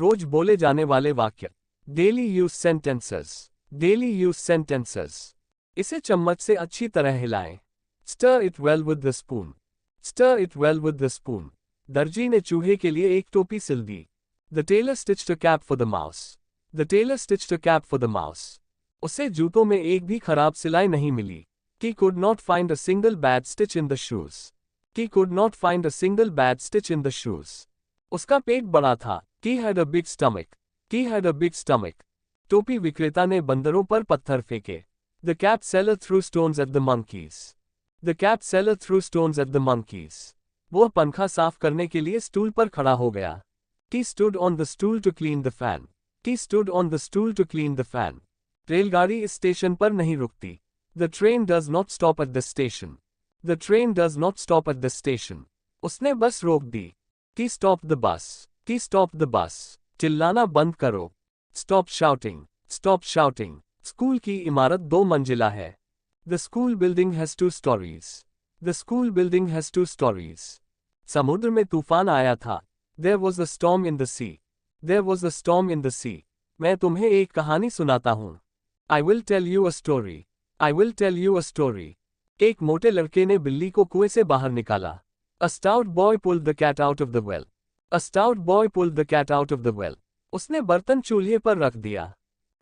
रोज बोले जाने वाले वाक्य। Daily use sentences. Daily use sentences. इसे चम्मच से अच्छी तरह हिलाएं। Stir it well with the spoon. Stir it well with the spoon. दर्जी ने चूहे के लिए एक टोपी सिल दी। The tailor stitched a cap for the mouse. The tailor stitched a cap for the mouse. उसे जूतों में एक भी खराब सिलाई नहीं मिली। He could not find a single bad stitch in the shoes. He could not find a single bad stitch in the shoes. उसका पेट बड़ा था। He had a big stomach. He had a big stomach. टोपी विक्रेता ने बंदरों पर पत्थर फेंके। The cap seller threw stones at the monkeys. The cap seller threw stones at the monkeys. वह पंखा साफ करने के लिए स्टूल पर खड़ा हो गया। He stood on the stool to clean the fan. He stood on the stool to clean the fan. रेलगाड़ी इस स्टेशन पर नहीं रुकती। The train does not stop at the station. The train does not stop at the station. उसने बस रोक दी। He stopped the bus. He stopped the bus. चिल्लाना बंद करो। Stop shouting. Stop shouting. School की इमारत 2 मंजिला है। The school building has 2 stories. The school building has 2 stories. समुद्र में तूफान आया था। There was a storm in the sea. There was a storm in the sea. मैं तुम्हें एक कहानी सुनाता हूँ। I will tell you a story. I will tell you a story. एक मोटे लड़के ने बिल्ली को कुएं से बाहर निकाला। A stout boy pulled the cat out of the well. A stout boy pulled the cat out of the well. उसने बर्तन चूल्हे पर रख दिया।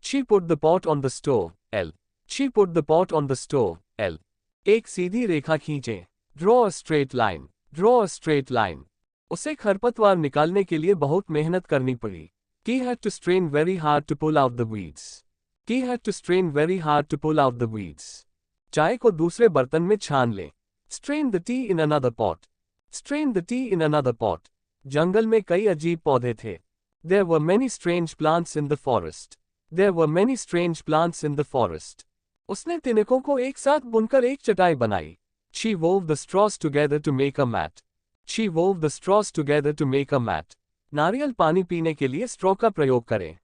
She put the pot on the stove. L. She put the pot on the stove. L. एक सीधी रेखा खींचे। Draw a straight line. Draw a straight line. उसे खरपतवार निकालने के लिए बहुत मेहनत करनी पड़ी। He had to strain very hard to pull out the weeds. He had to strain very hard to pull out the weeds. चाय को दूसरे बर्तन में छान ले। Strain the tea in another pot. Strain the tea in another pot. जंगल में कई अजीब पौधे थे। There were many strange plants in the forest. There were many strange plants in the forest. उसने तिनकों को एक साथ बुनकर एक चटाई बनाई। She wove the straws together to make a mat. She wove the straws together to make a mat. नारियल पानी पीने के लिए स्ट्रॉ का प्रयोग करें।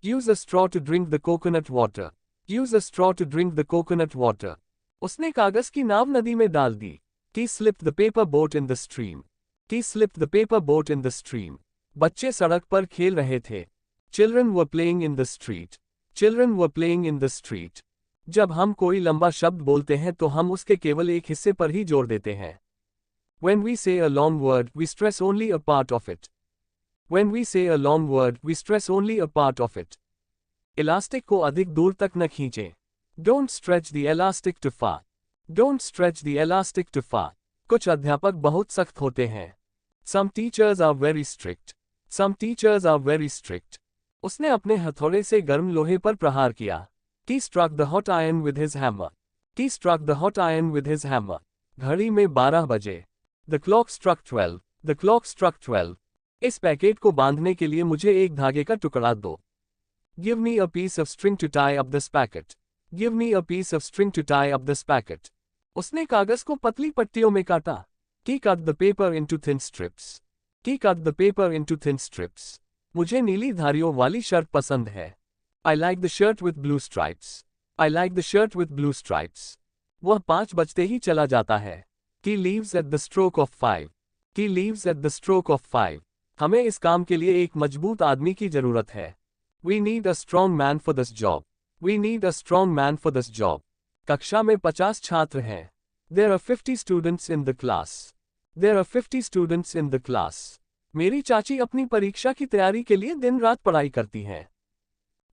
Use a straw to drink the coconut water. Use a straw to drink the coconut water. उसने कागज की नाव नदी में डाल दी। He slipped the paper boat in the stream. He slipped the paper boat in the stream. बच्चे सड़क पर खेल रहे थे। Children were playing in the street. Children were playing in the street. जब हम कोई लंबा शब्द बोलते हैं तो हम उसके केवल एक हिस्से पर ही जोर देते हैं। When we say a long word, we stress only a part of it. When we say a long word, we stress only a part of it. Elastic को अधिक दूर तक न खींचें। Don't stretch the elastic too far. Don't stretch the elastic too far. कुछ अध्यापक बहुत सख्त होते हैं। Some teachers are very strict. Some teachers are very strict. उसने अपने हथौड़े से गर्म लोहे पर प्रहार किया। He struck the hot iron with his hammer. He struck the hot iron with his hammer. घड़ी में 12 बजे। The clock struck 12. The clock struck 12. इस पैकेट को बांधने के लिए मुझे एक धागे का टुकड़ा दो। Give me a piece of string to tie up this packet. Give me a piece of string to tie up this packet. उसने कागज को पतली पट्टियों में काटा। He cut the paper into thin strips. He cut the paper into thin strips. मुझे नीली धारियों वाली शर्ट पसंद है। I like the shirt with blue stripes. I like the shirt with blue stripes. वह 5 बजते ही चला जाता है। He leaves at the stroke of 5. He leaves at the stroke of 5. हमें इस काम के लिए एक मजबूत आदमी की जरूरत है। We need a strong man for this job. We need a strong man for this job. कक्षा में 50 छात्र हैं। There are 50 students in the class. There are 50 students in the class. मेरी चाची अपनी परीक्षा की तैयारी के लिए दिन रात पढ़ाई करती हैं।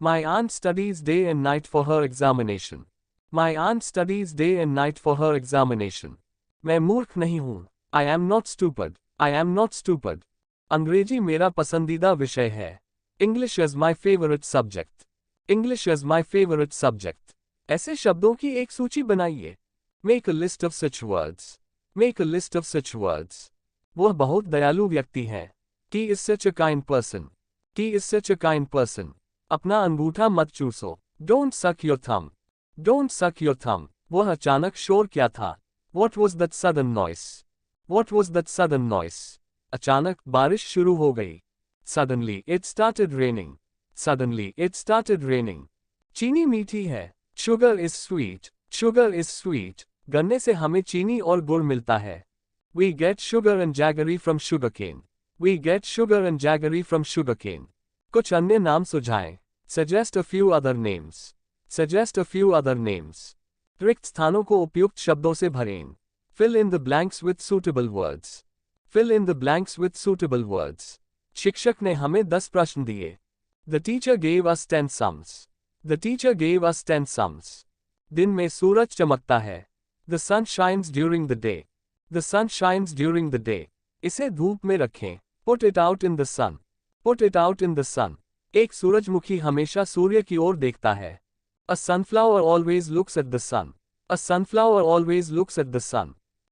My aunt studies day and night for her examination. My aunt studies day and night for her examination. मैं मूर्ख नहीं हूँ। I am not stupid. I am not stupid. अंग्रेजी मेरा पसंदीदा विषय है। English is my favorite subject. English is my favorite subject. ऐसे शब्दों की एक सूची बनाइए। Make a list of such words. Make a list of such words. वह बहुत दयालु व्यक्ति है। He is such a kind person. He is such a kind person. अपना अंगूठा मत चूसो। Don't suck your thumb. Don't suck your thumb. वह अचानक शोर क्या था? What was that sudden noise? What was that sudden noise? अचानक बारिश शुरू हो गई। Suddenly it started raining. Suddenly it started raining. चीनी मीठी है। Sugar is sweet. Sugar is sweet. गन्ने से हमें चीनी और गुड़ मिलता है। We get sugar and jaggery from sugarcane. We get sugar and jaggery from sugarcane. कुछ अन्य नाम सुझाएं। Suggest a few other names. Suggest a few other names. रिक्त स्थानों को उपयुक्त शब्दों से भरें। Fill in the blanks with suitable words. Fill in the blanks with suitable words. शिक्षक ने हमें 10 प्रश्न दिए। The teacher gave us 10 sums. The teacher gave us 10 sums. दिन में सूरज चमकता है। The sun shines during the day. The sun shines during the day. इसे धूप में रखें। Put it out in the sun. Put it out in the sun. एक सूरजमुखी हमेशा सूर्य की ओर देखता है। A sunflower always looks at the sun. A sunflower always looks at the sun.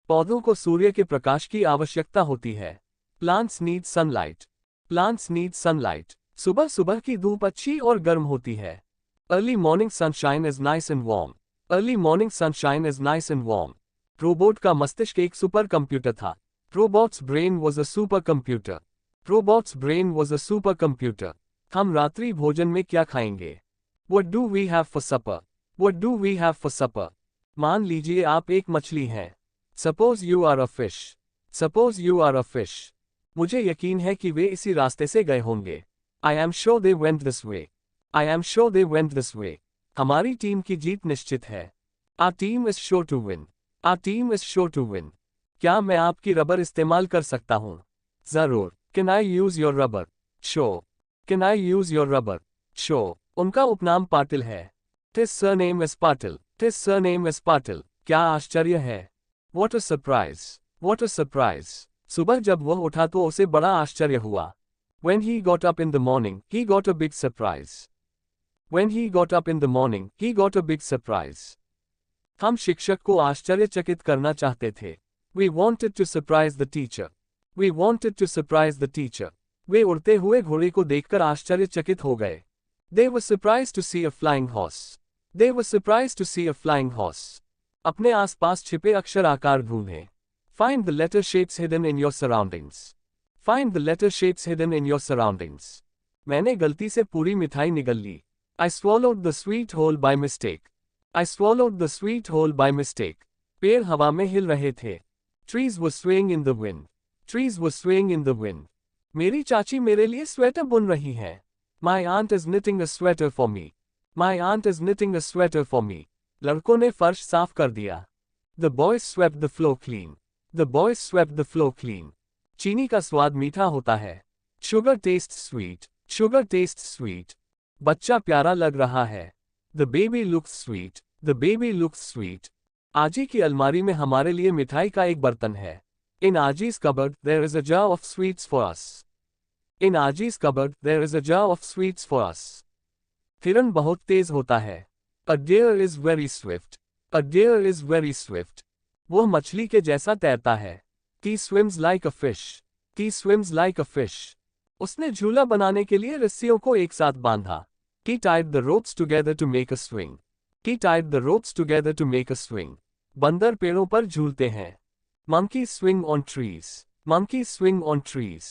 पौधों को सूर्य के प्रकाश की आवश्यकता होती है। Plants need sunlight. Plants need sunlight. सुबह सुबह की धूप अच्छी और गर्म होती है। Early morning sunshine is nice and warm. Early morning sunshine is nice and warm. Robot का मस्तिष्क एक सुपर कंप्यूटर था। Robot's brain was a supercomputer. Robot's brain was a supercomputer. हम रात्रि भोजन में क्या खाएंगे? What do we have for supper? What do we have for supper? मान लीजिए आप एक मछली हैं। Suppose you are a fish. Suppose you are a fish. मुझे यकीन है कि वे इसी रास्ते से गए होंगे। I am sure they went this way. I am sure they went this way. हमारी टीम की जीत निश्चित है। Our team is sure to win. Our team is sure to win. क्या मैं आपकी रबर इस्तेमाल कर सकता हूँ? जरूर। Can I use your rubber? Sure. Can I use your rubber? Sure. उनका उपनाम पाटिल है। His surname is Patil. His surname is Patil. क्या आश्चर्य है? What a surprise. What a surprise. सुबह जब वह उठा तो उसे बड़ा आश्चर्य हुआ। When he got up in the morning, he got a big surprise. When he got up in the morning, he got a big surprise. हम शिक्षक को आश्चर्यचकित करना चाहते थे। We wanted to surprise the teacher. We wanted to surprise the teacher. वे उड़ते हुए घोड़े को देखकर आश्चर्यचकित हो गए। They were surprised to see a flying horse. They were surprised to see a flying horse. अपने आसपास छिपे अक्षर आकार ढूंढें। Find the letter shapes hidden in your surroundings. Find the letter shapes hidden in your surroundings. मैंने गलती से पूरी मिठाई निगल ली। I swallowed the sweet whole by mistake. I swallowed the sweet whole by mistake. पेड़ हवा में हिल रहे थे। Trees were swaying in the wind. Trees were swaying in the wind. मेरी चाची मेरे लिए स्वेटर बुन रही है। My aunt is knitting a sweater for me. My aunt is knitting a sweater for me. लड़कों ने फर्श साफ कर दिया। The boys swept the floor clean. The boys swept the floor clean. चीनी का स्वाद मीठा होता है। Sugar tastes sweet. Sugar tastes sweet. बच्चा प्यारा लग रहा है। The baby looks sweet. The baby looks sweet. आजी की अलमारी में हमारे लिए मिठाई का एक बर्तन है। In Aji's cupboard, there is a jar of sweets for us. In Aji's cupboard, there is a jar of sweets for us. हिरन बहुत तेज होता है। A deer is very swift. A deer is very swift. वह मछली के जैसा तैरता है। He swims like a fish. He swims like a fish. उसने झूला बनाने के लिए रस्सियों को एक साथ बांधा। He tied the ropes together to make a swing. He tied the ropes together to make a swing. बंदर पेड़ों पर झूलते हैं। Monkeys swing on trees. Monkeys swing on trees.